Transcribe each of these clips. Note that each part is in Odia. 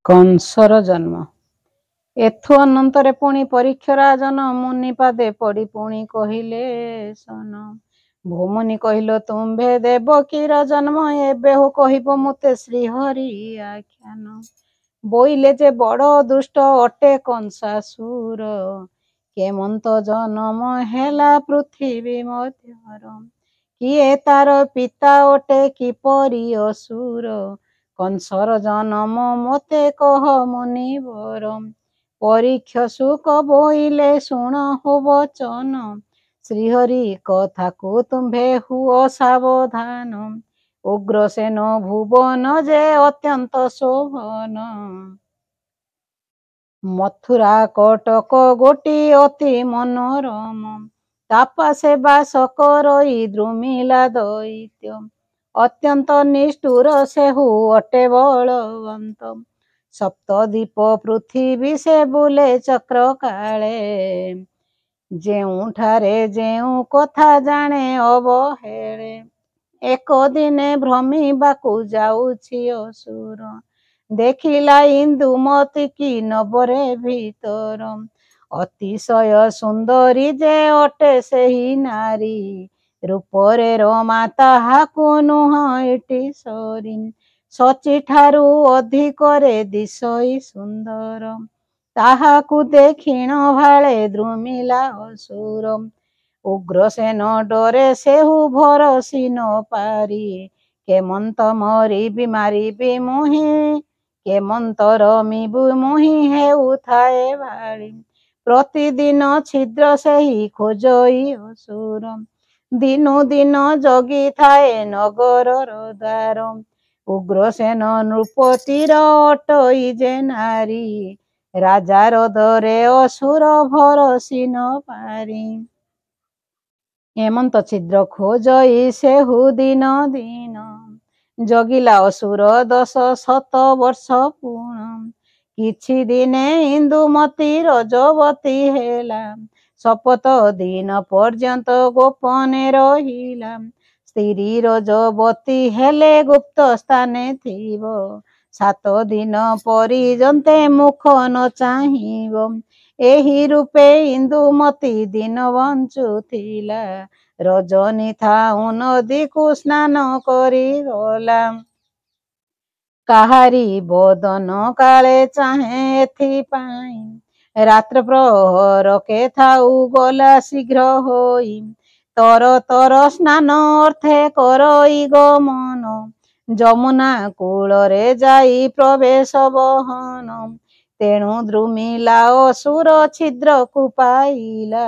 कंसर जन्म एथु अनंतरे पुणी परीक्षराजन मुनि पादे पड़ी पुणी कहिले सन भूमुनि कहिलो तुम्भे देवकीर जन्म एबे हो कहिबो मुते श्रीहरि आख्यान बोइले जे बड़ दुष्ट अटे कंसासुर केमंत जन्म हेला पृथ्वी मध्यर किए तार पिता अटे किपरि असुर कंसर जन्म मोते कह मुनिवर परीक्ष सुख बोइले शुण हो वचन श्रीहरि कथा को तुम्भे हुओ सावधान उग्रसेन भुवन जे अत्यंत शोभन मथुरा कटक गोटी अति मनोरम तापा सेवा सकरई द्रुमिला दैत्य अत्यंत निष्ठुर सेहु अटे बलवंत सप्तदीप पृथ्वी से बुले चक्र काले जेउठारे जेउ कथा जाने अवहेले एक दिने भ्रमिबाकु जाउछि असुर देखिला इंदुमती की नबरे भीतर अतिशय सुंदरी जे अटे सेही नारी रूपरे रमा ताहाकु नुह इटी सरी सची ठारू अधिकरे दिशई सुंदर ताहाकु देखिण भाले द्रुमिला असुर उग्रसेन डरे सेहु भरसी न पारी केमंत मरिबि मारिबि मुहि केमंत रमिबु मुहि हेउ थाए भाली प्रतिदिन छिद्र सेही खोजई असुर दिनु दिन जगी थाए नगरर द्वार उग्रसेन नृपतिर अटई जे नारी राजार दरे असुर भरसी न पारी हेमंत छिद्र खोजई सेहु दिन दिन जगिला असुर 10 शत वर्ष पूर्ण किछि दिने इंदुमती रजवती हेला शपथ दिन पर्यंत गोपने रहिला स्त्री रजवती हेले गुप्त स्थाने थिब 7 दिन परिजन्ते मुख न चाहिब एही रूपे इंदुमती दिन बंचुथिला रजनी थाउ नदी को स्नान करी गला काहारी बदन काले चाहे एथिपाई रात्र प्रहर के थाउ गला शीघ्र होई तर तर स्नान अर्थे करई गमन जमुना कूलरे जाई प्रवेश बहन तेणु द्रुमिला असुर छिद्र को पाइला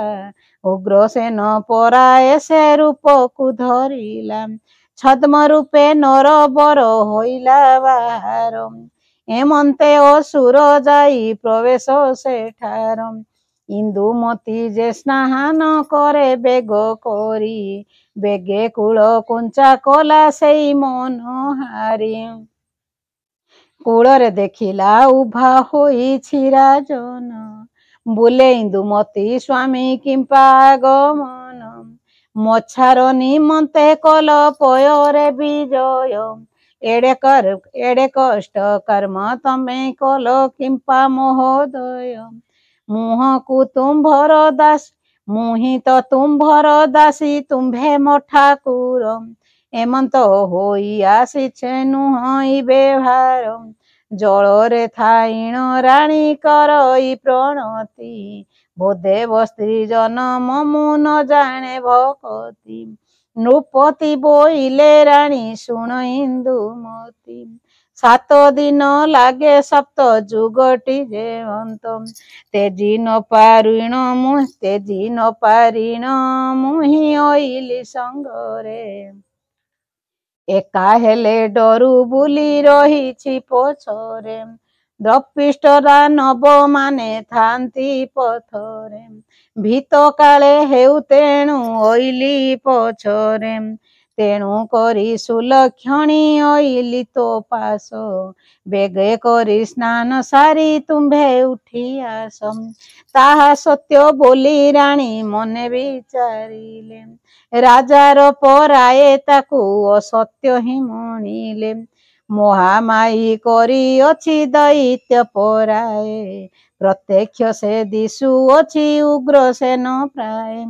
उग्रसेन पराए से रूप को धरिला छद्म रूपे नर बर होइला बाहार एमंते असुर जाई प्रवेश सेठार इंदुमती जे स्नान करे बेग करी बेगे कूल कुंचा कला सेई मनहारी कूलरे देखिला उभा होइछि राजन बुले इंदुमती स्वामी किंपा आगमन मच्छार निमंते कल पୟରେ विजय एड़े कष्ट कर्म तमे कल किंपा महोदय मुह को तुम्भर दास मुहि तो तुम्भर दासी तुम्भे मो ठाकुर एमंत होई आसिछे नुहई बेभार जलरे थाइण राणी करई प्रणति बोदेव स्त्री जनम मु न जाने भकति नृपति बोइले राणी शुण इंदुमती 7 दिन लागे सप्त जुगटी जेवंत तेजी न पारिण मुहि ओइली संगरे एका हेले डरू बुली रहिछि पछरे द्रपिष्टरा नब माने थांती पथरे भीत काले हेउ तेणु ओइली पछरे तेणु करी सुलक्षणी ओइली तो पास बेगे करी स्नान सारी तुम्भे उठी आस ताहा सत्य बोली राणी मने विचारिले राजार पराए ताकू असत्य ही मणिले ମହାମାଇ କରିଅଛି ଦୈତ୍ୟ ପରାଏ। ପ୍ରତ୍ୟକ୍ଷ ସେ ଦିଶୁଅଛି ଉଗ୍ରସେନ ପ୍ରାୟ।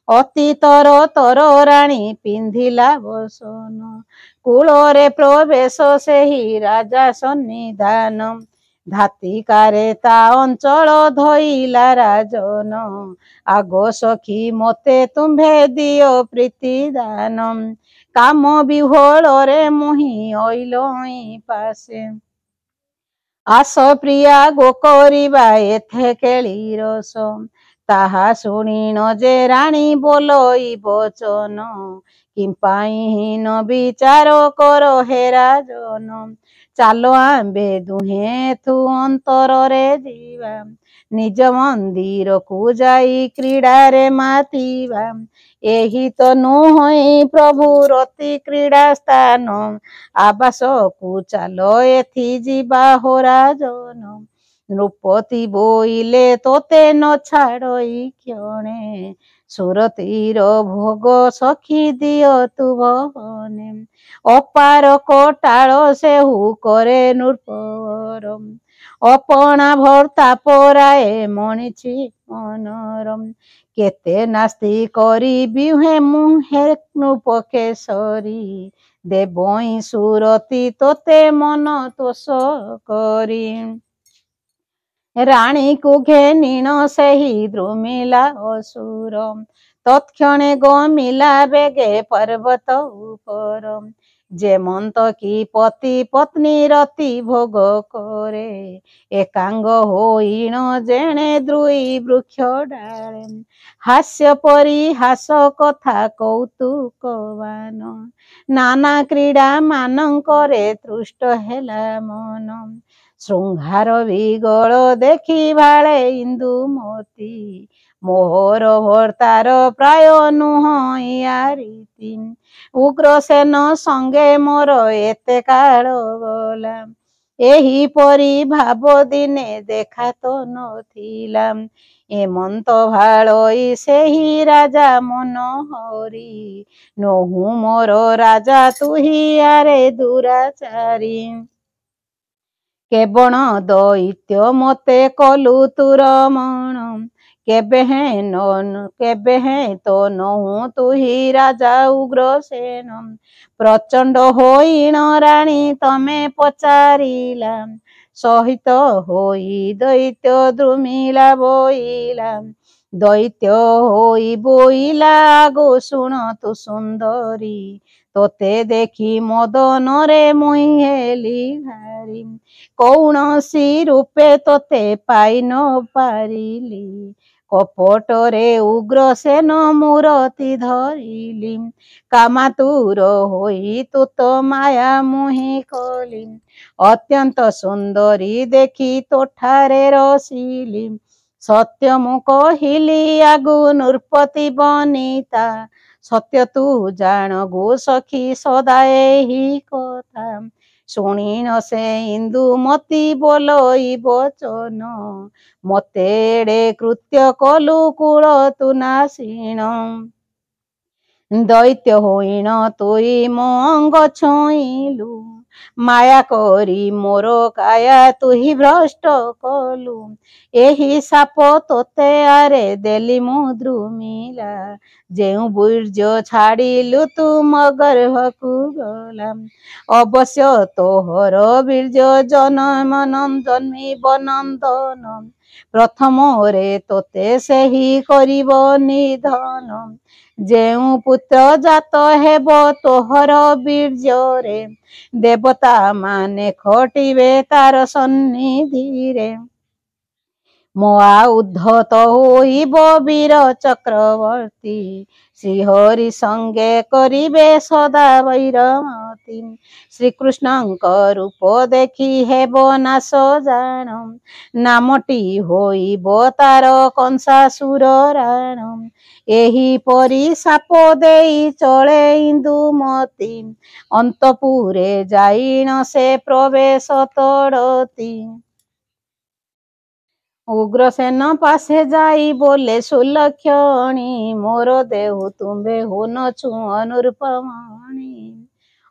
ଅତୀତର ତରରାଣୀ ପିନ୍ଧିଲା ବସନ। କୂଳରେ ପ୍ରବେଶ ସେହି ରାଜା ସନ୍ନିଧାନ। ଧାତିକାରେ ତା ଅଞ୍ଚଳ ଧଇଲା ରାଜନ। ଆଗ ସଖୀ ମୋତେ ତୁମ୍ଭେ ଦିଅ ପ୍ରୀତି ଦାନ। କାମ ବିହ୍ୱଳରେ ମୁହିଁ ଅଇଲଇଁ ପାଶେ। ଆସ ପ୍ରିୟା ଗୋ କରିବା ଏଥେ କେଳି ରସ। ତାହା ଶୁଣିଣ ଯେ ରାଣୀ ବୋଲଇ ବଚନ। କିମ୍ପାଇଁ ହୀନ ବିଚାର କର ହେ ରାଜନ। ଚାଲ ଆମ୍ଭେ ଦୁହେଁ ଏଥୁ ଅନ୍ତରରେ ଯିବା। ନିଜ ମନ୍ଦିରକୁ ଯାଇ କ୍ରୀଡ଼ାରେ ମାତିବା। ଏହି ତ ନୁହଁ ପ୍ରଭୁ ରତି କ୍ରୀଡ଼ା ସ୍ଥାନ। ଆବାସକୁ ଚାଲ ଏଥି ଯିବା ହୋ ରାଜନ। ନୃପତି ବୋଇଲେ ତୋତେ ନ ଛାଡ଼ଇ କ୍ଷଣେ। ସୁରତିର ଭୋଗ ସଖୀ ଦିଅ ତୁ ଭବନେ। ଅପାର କଟାଳ ସେହୁ କରେ ନୃପର। ଅପଣା ଭର୍ତ୍ତା ପରାଏ ମଣିଛି ମନର। କେତେ ନାସ୍ତି କରି ବିହେ ମୁହେ ନୃପକେଶରୀ। ଦେବଇଁ ସୁରତି ତୋତେ ମନ ତୋଷ କରି। ରାଣୀକୁ ଘେନିଣ ସେହି ଦ୍ରୁମିଲା ଅସୁର। ତତ୍କ୍ଷଣେ ଗମିଲା ବେଗେ ପର୍ବତ ଉପର। ଯେମନ୍ତ କି ପତି ପତ୍ନୀ ରତି ଭୋଗ କରେ। ଏକାଙ୍ଗ ହୋଇଣ ଯେଣେ ଦ୍ରୁଇ ବୃକ୍ଷ ଡାଳେ। ହାସ୍ୟ ପରିହାସ କଥା କୌତୁକବାନ। ନାନା କ୍ରୀଡ଼ା ମାନଙ୍କରେ ତୃଷ୍ଟ ହେଲା ମନ। ଶୃଙ୍ଗାର ବିଗଳ ଦେଖି ଭାଳେ ଇନ୍ଦୁମତୀ। ମୋହର ଭର୍ତ୍ତାର ପ୍ରାୟ ନୁହଁ ୟା ରୀତି। ଉଗ୍ରସେନ ସଙ୍ଗେ ମୋର ଏତେ କାଳ ଗଲା। ଏହିପରି ଭାବ ଦିନେ ଦେଖା ତ ନଥିଲା। ଏମନ୍ତ ଭାଳଇ ସେହି ରାଜା ମନୋହରୀ। ନୋହୁ ମୋର ରାଜା ତୁହି ଆରେ ଦୁରାଚାରୀ। କେବଳ ଦୈତ୍ୟ ମୋତେ କଲୁ ତୁ ରମଣ। କେବେ ହେଁ ତ ନୋହୁ ତୁହି ରାଜା ଉଗ୍ରସେନ। ପ୍ରଚଣ୍ଡ ହୋଇଣ ରାଣୀ ତମେ ପଚାରିଲା। ସହିତ ହୋଇ ଦୈତ୍ୟ ଦ୍ରୁମିଲା ବୋଇଲା। ଦୈତ୍ୟ ହୋଇ ବୋଇଲା ଆଗୋ ଶୁଣ ତୁ ସୁନ୍ଦରୀ। ତୋତେ ଦେଖି ମଦନରେ ମୁଇଁ ହେଲି ଘାରି। କୌଣସି ରୂପେ ତୋତେ ପାଇ ନ ପାରିଲି। କପଟରେ ଉଗ୍ରସେନ ମୂରତି ଧରିଲି। କାମାତୁର ହୋଇ ତୁ ତ ମାୟା ମୁହିଁ କଲି। ଅତ୍ୟନ୍ତ ସୁନ୍ଦରୀ ଦେଖି ତୋଠାରେ ରସିଲି। ସତ୍ୟ ମୁଁ କହିଲି ଆଗୁ ନୃପତି ବନିତା। ସତ୍ୟ ତୁ ଜାଣ ଗୋ ସଖୀ ସଦା ଏହି କଥା। ଶୁଣିଣ ସେ ଇନ୍ଦୁମତୀ ବୋଲଇ ବଚନ। ମୋତେ ଏଡ଼େ କୃତ୍ୟ କଲୁ କୁଳ ତୁ ନାସିଣ। ଦୈତ୍ୟ ହୋଇଣ ତୁଇ ମୋ ଅଙ୍ଗ ଛୁଇଁଲୁ। ମାୟା କରି ମୋର କାୟା ତୁହି ଭ୍ରଷ୍ଟ କଲୁ। ଏହି ସାପ ତୋତେ ଆରେ ଦେଲି ମୁଁ ଦ୍ରୁମିଲା। ଯେଉଁ ବୀର୍ଯ୍ୟ ଛାଡ଼ିଲୁ ତୁ ମୋ ଗର୍ଭକୁ ଗଲା। ଅବଶ୍ୟ ତୋହର ବୀର୍ଯ୍ୟ ଜନ୍ମିବ ନନ୍ଦନ। ପ୍ରଥମରେ ତୋତେ ସେହି କରିବ ନିଧନ। ଯେଉଁ ପୁତ୍ର ଜାତ ହେବ ତୋହର ବୀର୍ଯ୍ୟରେ। ଦେବତା ମାନେ ଖଟିବେ ତାର ସନ୍ନିଧିରେ। ମୋଆ ଉଦ୍ଧତ ହୋଇବ ବୀର ଚକ୍ରବର୍ତ୍ତୀ। ଶ୍ରୀହରି ସଙ୍ଗେ କରିବେ ସଦା ବୈରମତୀ। ଶ୍ରୀକୃଷ୍ଣଙ୍କ ରୂପ ଦେଖି ହେବ ନାଶ ଜାଣ। ନାମଟି ହୋଇବ ତାର କଂସାସୁର ରାଣ। ଏହିପରି ସାପ ଦେଇ ଚଳେ ଇନ୍ଦୁମତୀ। ଅନ୍ତପୁରେ ଯାଇଣ ସେ ପ୍ରବେଶ ତଡ଼ତି। ଉଗ୍ରସେନ ପାଶେ ଯାଇ ବୋଲେ ସୁଲକ୍ଷଣୀ। ମୋର ଦେହୁ ତୁମ୍ଭେ ହୋ ନ ଛୁଅଁ ନୃପମଣି।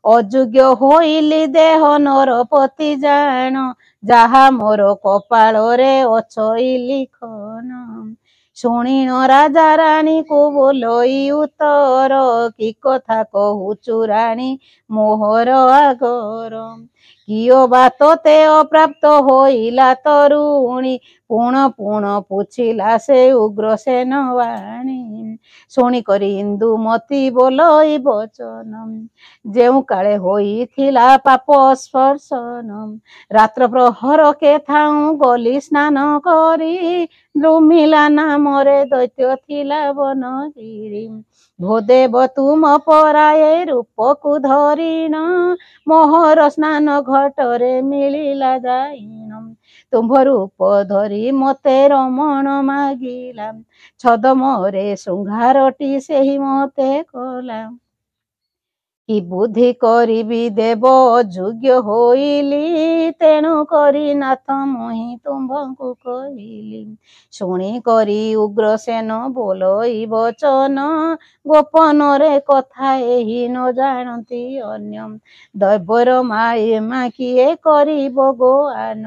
ଅଯୋଗ୍ୟ ହୋଇଲି ଦେହ ନରପତି ଜାଣ, ଯାହା ମୋର କପାଳରେ ଅଛଇ ଲିଖନ। ଶୁଣିଣ ରାଜା ରାଣୀକୁ ବୋଲଇ ଉତ୍ତର, କି କଥା କହୁଛୁ ରାଣୀ ମୋହର ଆଗର। କିଓ ବା ତୋତେ ଅପ୍ରାପ୍ତ ହୋଇଲା ତରୁଣୀ, ପୁଣ ପୁଣ ପୁଛିଲା ସେ ଉଗ୍ରସେନ ବାଣୀ। ଶୁଣିକରି ଇନ୍ଦୁମତୀ ବୋଲଇ ବଚନ, ଯେଉଁ କାଳେ ହୋଇଥିଲା ପାପ ସ୍ପର୍ଶନ। ରାତ୍ର ପ୍ରହର କେଥାଉଁ ଗଲି ସ୍ନାନ କରି, ଦ୍ରୁମିଲା ନାମରେ ଦୈତ୍ୟ ଥିଲା ବନଗିରି। ଭୋଦେବ ତୁମ ପରାଏ ରୂପକୁ ଧରିଣ, ମୋହର ସ୍ନାନ ଘଟରେ ମିଳିଲା ଯାଇଣ। ତୁମ୍ଭ ରୂପ ଧରି ମତେ ରମଣ ମାଗିଲା, ଛଦମରେ ଶୃଙ୍ଗାରଟି ସେହି ମତେ କଲା। କି ବୁଦ୍ଧି କରିବି ଦେବ ଅଯୋଗ୍ୟ ହୋଇଲି, ତେଣୁ କରି ନାଥ ମୁହିଁ ତୁମ୍ଭଙ୍କୁ କହିଲି। ଶୁଣି କରି ଉଗ୍ରସେନ ବୋଲଇ ବଚନ, ଗୋପନରେ କଥା ଏହି ନ ଜାଣନ୍ତି ଅନ୍ୟ। ଦୈବର ମାୟା କିଏ କରିବ ଗୋଆନ,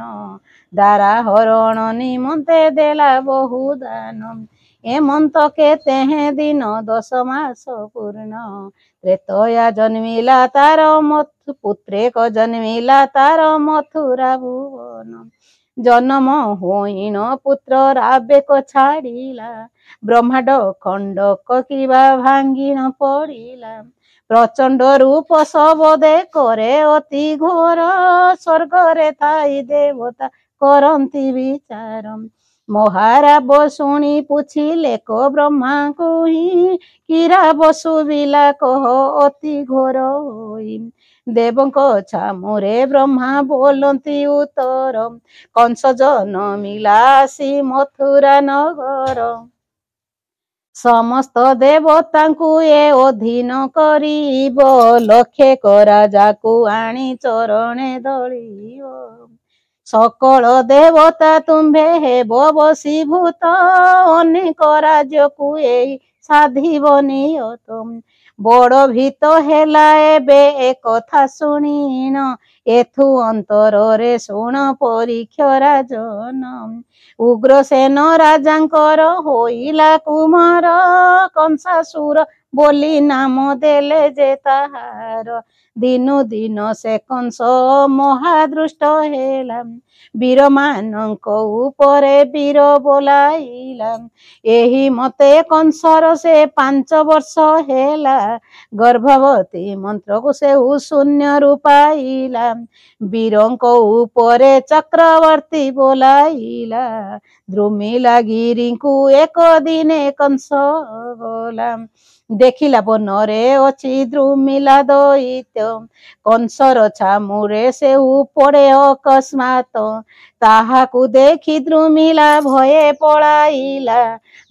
ଦାରା ହରଣ ନିମନ୍ତେ ଦେଲା ବହୁ ଦାନ। ଏମନ୍ତକେ ତେହେ ଦିନ 10 ମାସ ପୂର୍ଣ୍ଣ, ତ୍ରେତୟା ଜନ୍ମିଲା ତାର ପୁତ୍ରେକ ଜନ୍ମିଲା ତାର ମଥୁରା ଭୁବନ। ଜନମ ହୋଇଣ ପୁତ୍ର ରାବେକ ଛାଡ଼ିଲା, ବ୍ରହ୍ମାଣ୍ଡ ଖଣ୍ଡକ କିବା ଭାଙ୍ଗିଣ ପଡ଼ିଲା। ପ୍ରଚଣ୍ଡ ରୂପ ଶବଦେ କରେ ଅତି ଘୋର, ସ୍ୱର୍ଗରେ ଥାଇ ଦେବତା କରନ୍ତି ବିଚାର। ମହାରାବ ଶୁଣି ପୁଛିଲେ କ ବ୍ରହ୍ମାଙ୍କୁ ହିଁ, କି ରାବ ଶୁଭିଲା କହ ଅତି ଘୋର ହୋଇ। ଦେବଙ୍କ ଛାମୁରେ ବ୍ରହ୍ମା ବୋଲନ୍ତି ଉତ୍ତର, କଂସ ଜନମିଲା ଆସି ମଥୁରା ନଗର। ସମସ୍ତ ଦେବତାଙ୍କୁ ଏ ଅଧୀନ କରିବ, ଲକ୍ଷେ ରାଜାକୁ ଆଣି ଚରଣେ ଦଳିବ। ସକଳ ଦେବତା ତୁମ୍ଭେ ହେବ ବଶୀଭୂତ, ଅନେକ ରାଜ୍ୟକୁ ଏଇ ସାଧିବ ନିୟତ। ବଡ଼ ଭୀତ ହେଲା ଏବେ ଏ କଥା ଶୁଣିଣ, ଏଥୁ ଅନ୍ତରରେ ଶୁଣ ପରୀକ୍ଷ ରାଜନ। ଉଗ୍ରସେନ ରାଜାଙ୍କର ହୋଇଲା କୁମାର, କଂସାସୁର ବୋଲି ନାମ ଦେଲେ ଯେ ତାହାର। ଦିନୁ ଦିନ ସେ କଂସ ମହାଦୃଷ୍ଟ ହେଲା, ବୀରମାନଙ୍କ ଉପରେ ବୀର ବୋଲାଇଲା। ଏହି ମତେ କଂସର ସେ 5 ବର୍ଷ ହେଲା, ଗର୍ଭବତୀ ମନ୍ତ୍ରକୁ ସେ ଶୂନ୍ୟରୁ ପାଇଲା। ବୀରଙ୍କ ଉପରେ ଚକ୍ରବର୍ତ୍ତୀ ବୋଲାଇଲା, ଦ୍ରୁମିଲା ଗିରିଙ୍କୁ ଏକ ଦିନେ କଂସ ଗଲା। ଦେଖିଲା ବନରେ ଅଛି ଦ୍ରୁମିଲା ଦଇତ୍ୟ, କଂସର ଛାମୁରେ ସେ ପଡ଼େ ଅକସ୍ମାତ। ତାହାକୁ ଦେଖି ଦ୍ରୁମିଲା ଭୟେ ପଳାଇଲା,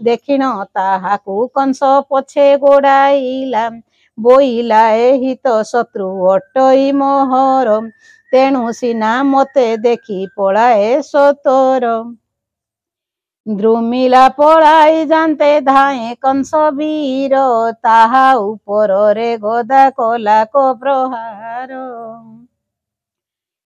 ଦେଖିଣ ତାହାକୁ କଂସ ପଛେ ଗୋଡ଼ାଇଲା। ବୋଇଲା ଏହି ତ ଶତ୍ରୁ ଅଟଇ ମୋହର, ତେଣୁ ସିନା ମତେ ଦେଖି ପଳାଏ ସତର। ଦ୍ରୁମିଲା ପଳାଇ ଯାନ୍ତେ ଧାଏଁ କଂସ ବୀର, ତାହା ଉପରରେ ଗଦା କଲା କ ପ୍ରହାର।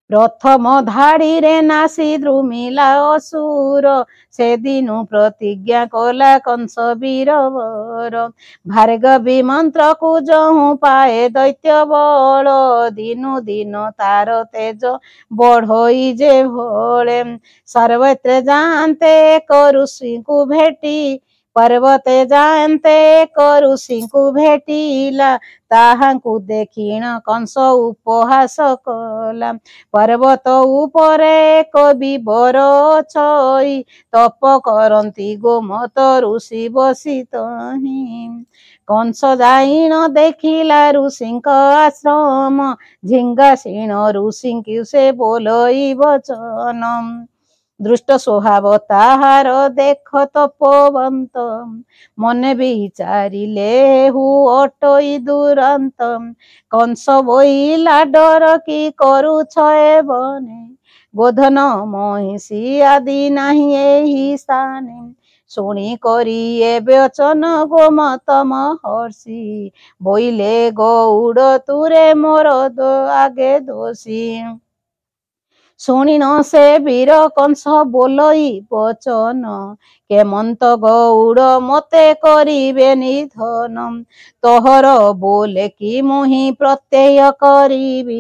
ପ୍ରଥମ ଧାଡ଼ିରେ ନାସି ଦ୍ରୁମିଲା ଅସୁର, ସେଦିନୁ ପ୍ରତିଜ୍ଞା କଲା କଂସ ବୀରବର। ଭାର୍ଗବୀ ମନ୍ତ୍ରକୁ ଯହୁଁ ପାଏ ଦୈତ୍ୟ ବଳ, ଦିନୁ ଦିନ ତାର ତେଜ ବଢ଼ଇ ଯେ ଭଳେ। ସର୍ବତ୍ର ଯାଆନ୍ତେ ଏକ ଋଷିଙ୍କୁ ଭେଟି, ପର୍ବତେ ଯାଆନ୍ତେ ଏକ ଋଷିଙ୍କୁ ଭେଟିଲା। ତାହାଙ୍କୁ ଦେଖିଣ କଂସ ଉପହାସ କଲା, ପର୍ବତ ଉପରେ ଏକ ବିବର ଅଛଇ, ତପ କରନ୍ତି ଗୋମତ ଋଷି ବସି ତହିଁ। କଂସ ଯାଇଣ ଦେଖିଲା ଋଷିଙ୍କ ଆଶ୍ରମ, ଝିଙ୍ଗାସିଣ ଋଷିଙ୍କୁ ସେ ବୋଲଇ ବଚନ। ଦୃଷ୍ଟ ସ୍ୱଭାବ ତାହାର ଦେଖ ତପୋବନ୍ତ, ମନେ ବିଚାରିଲେ ହୁ ଅଟଇ ଦୁରନ୍ତ। କଂସ ବୋଇଲା ଡର କି କରୁଛ ଏ ବନେ, ଗୋଧନ ମହିଷୀ ଆଦି ନାହିଁ ଏହି ସ୍ଥାନେ। ଶୁଣି କରି ଏ ବଚନ ଗୋମତ ମହର୍ଷି ବୋଇଲେ ଗଉଡ଼ ତୁରେ ମୋର ଆଗେ ଦୋଷୀ। ଶୁଣିନ ସେ ବୀର କଂସ ବୋଲଇ ବଚନ କେମନ୍ତ ଗଉଡ଼ ମତେ କରିବେ ନିଧନ। ତୋହର ବୋଲେ କି ମୁହିଁ ପ୍ରତ୍ୟୟ କରିବି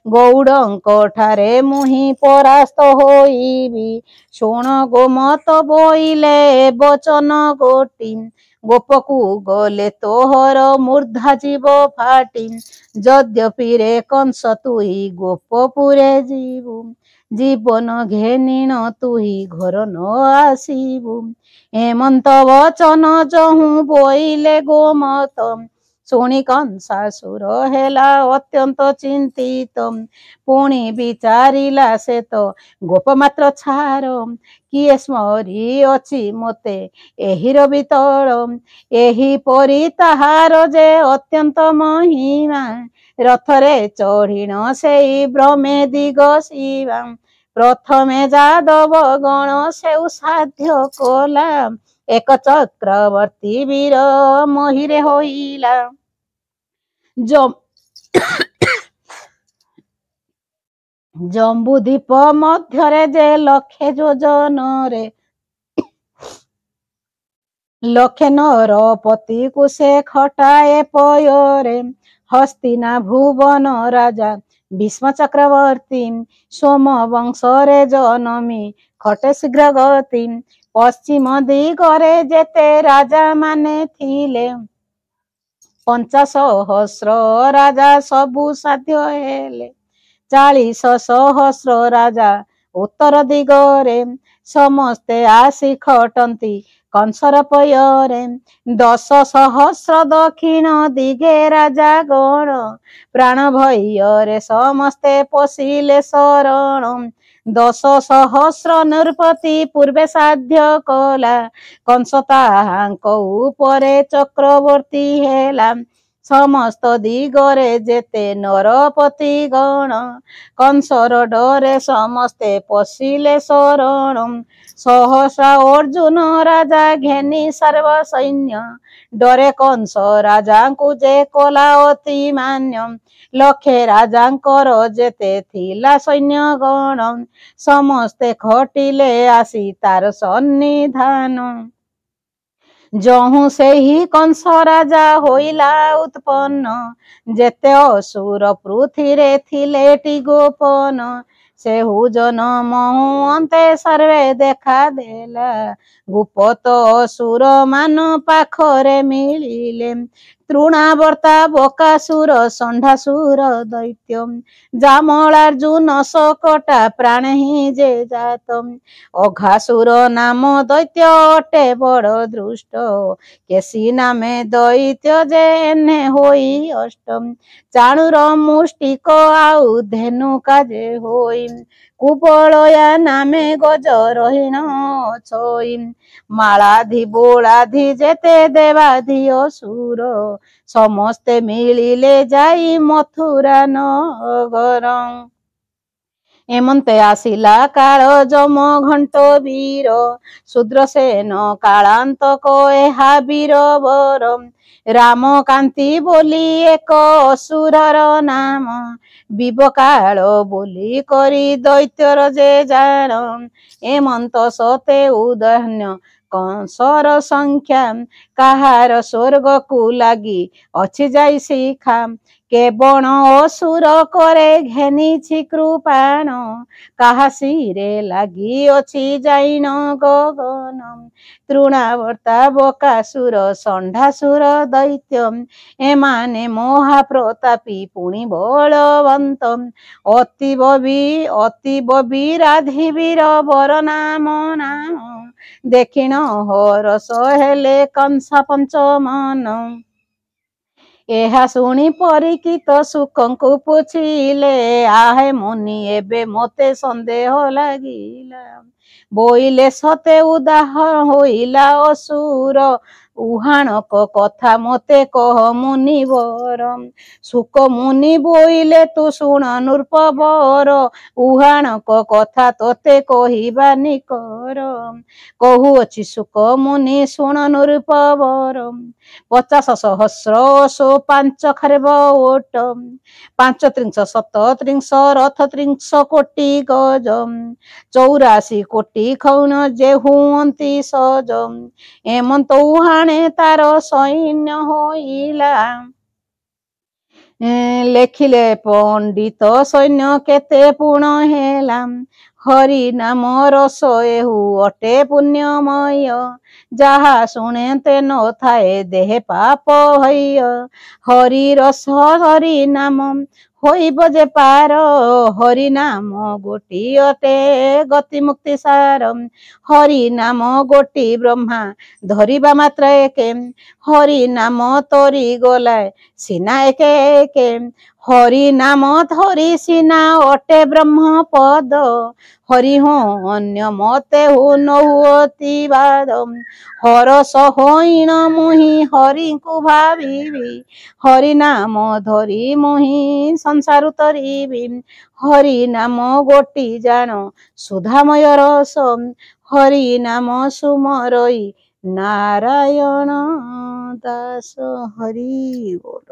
ଗଉଡ଼ଙ୍କ ଠାରେ ମୁହିଁ ପରାସ୍ତ ହୋଇବି। ଶୁଣ ଗୋମତ ବୋଇଲେ ବଚନ ଗୋଟି ଗୋପକୁ ଗଲେ ତୋହର ମୂର୍ଦ୍ଧା ଯିବ ଫାଟି। ଯଦ୍ୟପି ରେ କଂସ ତୁହି ଗୋପପୁରେ ଯିବୁ ଜୀବନ ଘେନିଣ ତୁହି ଘର ନ ଆସିବୁ। ହେମନ୍ତ ବଚନ ଯହୁଁ ବୋଇଲେ ଗୋମତ ଶୁଣି କଂସାସୁର ହେଲା ଅତ୍ୟନ୍ତ ଚିନ୍ତିତ। ପୁଣି ବିଚାରିଲା ସେ ତ ଗୋପ ମାତ୍ର ଛାର କିଏ ସ୍ମରି ଅଛି ମୋତେ ଏହିର ବିତଳ। ଏହିପରି ତାହାର ଯେ ଅତ୍ୟନ୍ତ ମହିମା ରଥରେ ଚଢ଼ିଣ ସେଇ ବ୍ରହ୍ମେ ଦିଗ ଶିବା। ପ୍ରଥମେ ଯାଦବ ଗଣ ସେଉ ସାଧ୍ୟ କଲା ଏକ ଚକ୍ରବର୍ତ୍ତୀ ବୀର ମହିରେ ହୋଇଲା। ଜମ୍ବୁଦ୍ୱୀପ ମଧ୍ୟରେ ଯେ ଲକ୍ଷେ ଯୋଜନରେ ଲକ୍ଷେ ନରପତିକୁ ସେ ଖଟାଏ ପୟରେ। ହସ୍ତିନା ଭୁବନ ରାଜା ଭୀଷ୍ମ ଚକ୍ରବର୍ତ୍ତୀ ସୋମ ବଂଶରେ ଜନମି ଖଟେ ଶୀଘ୍ର ଗତି। ପଶ୍ଚିମ ଦିଗରେ ଯେତେ ରାଜା ମାନେ ଥିଲେ 50,000 ରାଜା ସବୁ ସାଧ୍ୟ ହେଲେ। 40,000 ରାଜା ଉତ୍ତର ଦିଗରେ ସମସ୍ତେ ଆସି ଖଟନ୍ତି କଂସର ପୟରେ। 10,000 ଦକ୍ଷିଣ ଦିଗେ ରାଜା ଗଣ ପ୍ରାଣ ଭୟରେ ସମସ୍ତେ ପଶିଲେ ଶରଣ। 10,000 ନୃପତି ପୂର୍ବେ ସାଧ୍ୟ କଲା କଂସ ତାହାଙ୍କ ଉପରେ ଚକ୍ରବର୍ତ୍ତୀ ହେଲା। ସମସ୍ତ ଦିଗରେ ଯେତେ ନରପତି ଗଣ କଂସର ଡରେ ସମସ୍ତେ ପଶିଲେ ଶରଣ। ସହସା ଅର୍ଜୁନ ରାଜା ଘେନି ସର୍ବ ସୈନ୍ୟ ଡରେ କଂସ ରାଜାଙ୍କୁ ଯେ କଲା ଅତି ମାନ୍ୟ। ଲକ୍ଷେ ରାଜାଙ୍କର ଯେତେ ଥିଲା ସୈନ୍ୟ ଗଣ ସମସ୍ତେ ଖଟିଲେ ଆସି ତାର ସନ୍ନିଧାନ। ଯହୁଁ ସେହି କଂସ ରାଜା ହୋଇଲା ଉତ୍ପନ୍ନ ଯେତେ ଅସୁର ପୃଥିରେ ଥିଲେ ଟି ଗୋପନ। ସେହୁ ଜନମ ଅନ୍ତେ ସର୍ବେ ଦେଖା ଦେଲା ଗୁପ୍ତ ଅସୁର ମାନ ପାଖରେ ମିଳିଲେ। ତୃଣାବର୍ତ୍ତା ବକାସୁର ଷଣ୍ଢାସୁର ଦୈତ୍ୟ ଜାମଳାର୍ଜୁନ ଶକଟା ପ୍ରାଣହିଁ ଯେ ଜାତ। ଅଘାସୁର ନାମ ଦୈତ୍ୟ ଅଟେ ବଡ଼ ଦୃଷ୍ଟ କେଶୀ ନାମେ ଦୈତ୍ୟ ଯେ ଏହ୍ନେ ହୋଇ ଅଷ୍ଟ। ଚାଣୁର ମୁଷ୍ଟିକ ଆଉ ଧେନୁକା ଯେ ହୋଇ କୁବଳୟା ନାମେ ଗଜରହୀନ ଛଇ। ମାଳାଧି ବୋଳାଧି ଯେତେ ଦେବାଧି ଅସୁର ସମସ୍ତେ ମିଳିଲେ ଯାଇ ମଥୁରା ନଗର। ଏମନ୍ତେ ଆସିଲା କାଳ ଯମ ଘଣ୍ଟ ବୀର ଶୂଦ୍ରସେନ କାଳାନ୍ତକ ଏହା ବୀରବର। ରାମକାନ୍ତି ବୋଲି ଏକ ଅସୁରର ନାମ ବିବକାଳ ବୋଲି କରି ଦୈତ୍ୟର ଯେ ଜାଣ। ଏମନ୍ତ ସତେ ଉଦାହ୍ନ କଂସର ସଂଖ୍ୟା କାହାର ସ୍ୱର୍ଗକୁ ଲାଗି ଅଛି ଯାଇ ଶିଖା। କେବଳ ଅସୁର କରେ ଘେନିଛି କୃପାଣ କାହା ଶିରେ ଲାଗି ଅଛି ଯାଇନ ଗଗନ। ତୃଣାବର୍ତ୍ତା ବକାସୁର ଷଣ୍ଢାସୁର ଦୈତ୍ୟ ଏମାନେ ମହାପ୍ରତାପୀ ପୁଣି ବଳବନ୍ତ। ଅତୀବ ବୀରାଧି ବୀର ବର ନାମ ଦେଖିଣ ହରଷ ହେଲେ କଂସ ପଞ୍ଚମନ। ଏହା ଶୁଣି ପରୀକ୍ଷିତ ଶୁକଙ୍କୁ ପୁଛିଲେ ଆହେ ମୁନି ଏବେ ମୋତେ ସନ୍ଦେହ ଲାଗିଲା। ବୋଇଲେ ସତେ ଉଦାହରଣ ହୋଇଲା ଅସୁର ଉହାଣକ କଥା ମୋତେ କହ ମୁନିବର। ଶୁକ ମୁନି ବୋଇଲେ ତୁ ଶୁଣ ନୃପବର, ଉହାଣକ କଥା ତୋତେ କହିବା ନିକର। କହୁଅଛି ଶୁକ ମୁନି ଶୁଣ ନୃପବର, 50 ସହସ୍ର ଅଶୋ 5 ଖାରେବ ଓଟ, 5 ତ୍ରିଂଶ 7 ତ୍ରିଂଶ ରଥ 30 କୋଟି ଗଜ, 84 କୋଟି ଖଉଣ ଯେ ହୁଅନ୍ତି ସଜ। ଏମନ୍ତ ଉହାଣେ ତାର ସୈନ୍ୟ ହୋଇଲା, ଲେଖିଲେ ପଣ୍ଡିତ ସୈନ୍ୟ କେତେ ପୁଣ ହେଲା। ହରି ନାମ ରସ ଏହୁ ଅଟେ ପୁଣ୍ୟମୟ, ଯାହା ଶୁଣେ ତେ ନଥାଏ ଦେହେ ପାପ ଭୟ। ହରି ରସ ହରି ନାମ ହୋଇବ ଯେ ପାର, ହରି ନାମ ଗୋଟିଏ ଅଟେ ଗତି ମୁକ୍ତି ସାର। ହରି ନାମ ଗୋଟି ବ୍ରହ୍ମା ଧରିବା ମାତ୍ର ଏକେ, ହରି ନାମ ତରି ଗଲା ସିନା ଏକେ ଏକେ। ହରି ନାମ ଧରି ସିନା ଅଟେ ବ୍ରହ୍ମ ପଦ, ହରି ହୋ ଅନ୍ୟ ମତେ ନହୁଅତି ବାଦ। ହରସ ହୋଇଣ ମୁହିଁ ହରିଙ୍କୁ ଭାବିବି, ହରି ନାମ ଧରି ମୁହିଁ ସଂସାରୁ ତରିବି। ହରି ନାମ ଗୋଟି ଜାଣ ସୁଧାମୟ ରସ, ହରି ନାମ ସୁମରଇ ନାରାୟଣ ଦାସ। ହରି ବୋଲ।